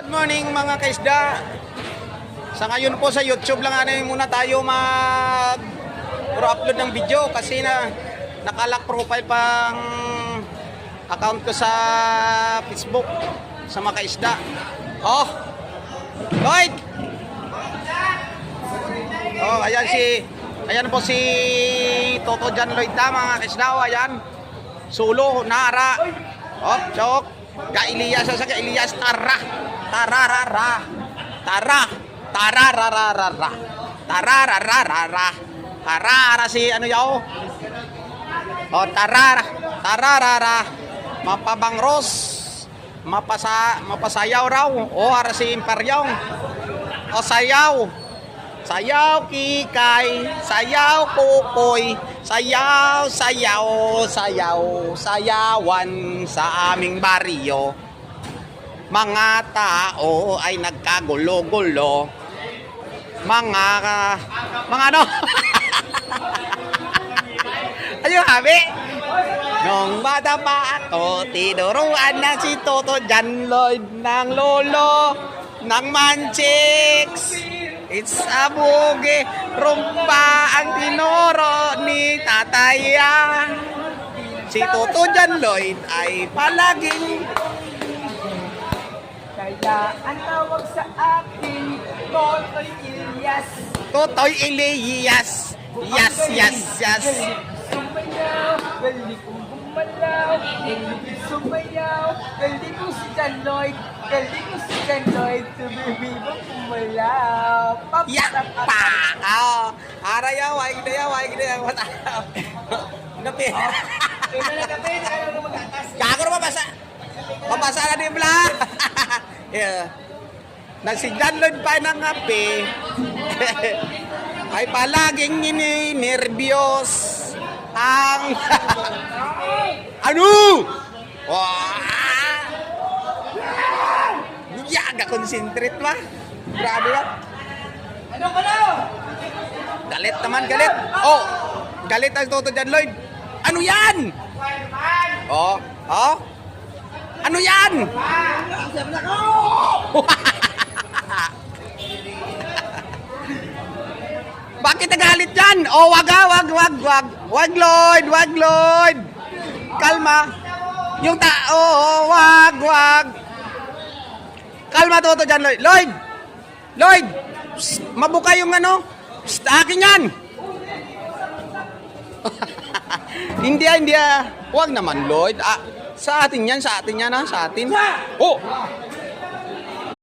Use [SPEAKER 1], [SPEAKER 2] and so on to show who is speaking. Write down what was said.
[SPEAKER 1] Good morning mga kaisda. Sa ngayon po sa YouTube lang muna tayo upload ng video kasi nakalock profile pang account ko sa Facebook sa mga kaisda. Oh, Lloyd! Oh, ayan po si Toto Jan Lloyd na mga kaisda. Oh, ayan. Sulo, nara. Oh, chok. Ka-Elias sa Ka-Elias tara. Tararara. Tara. Tarararara. Tarararara. Tarara si ano yaw? Oh, tarara. Tararara. Mapabangros. Mapasayaw raw. Oh, ara si Imparyong. Oh, sayaw. Sayaw kikay, sayaw kukoy, sayaw, sayaw, sayaw, sayawan sa aming baryo. Mga tao ay nagkagulo-gulo. Mga ano? Ayun, habi. Nung bata pa ako, tinuruan na si Toto Jan Lloyd ng lolo ng Manchix. It's a boogie, rumba ang tinuro ni tataya. Si Toto Jan Lloyd ay palaging
[SPEAKER 2] kaya ang tawag sa akin, Totoy Elias.
[SPEAKER 1] Totoy Elias. Yes, yes, yes.
[SPEAKER 2] Sumayaw, gali kong gumalaw, gali kong sumayaw, gali kong si Jan Lloyd, gali kong si Jan Lloyd, tumibibo kumalaw.
[SPEAKER 1] Yakpa! Oh, arayaw, ay ginayaw, matalaw. Napi.
[SPEAKER 2] Kaya na kape, ayaw na mag-atas.
[SPEAKER 1] Gago na mabasa. Mabasa na din pala. Yeah. Na si Jan Lloyd pa ng kape. Ay palaging nervyos ang ano? Wah! Yaga concentrate ba? Grabe yan.
[SPEAKER 2] Ano ka na?
[SPEAKER 1] Galit naman, galit. Oh, galit ang Toto Jan Lloyd. Ano yan? Oh, oh. Ano yan? Bakit nagalit yan? Oh, wag. Wag Lloyd. Kalma. Yung tao, wag. Kalma, Toto Jan Lloyd. Lloyd. Psst, mabuka yung ano. Psst, akin yan. Hindi. Wag naman, Lloyd. Sa atin yan, ha? Sa atin. Oh.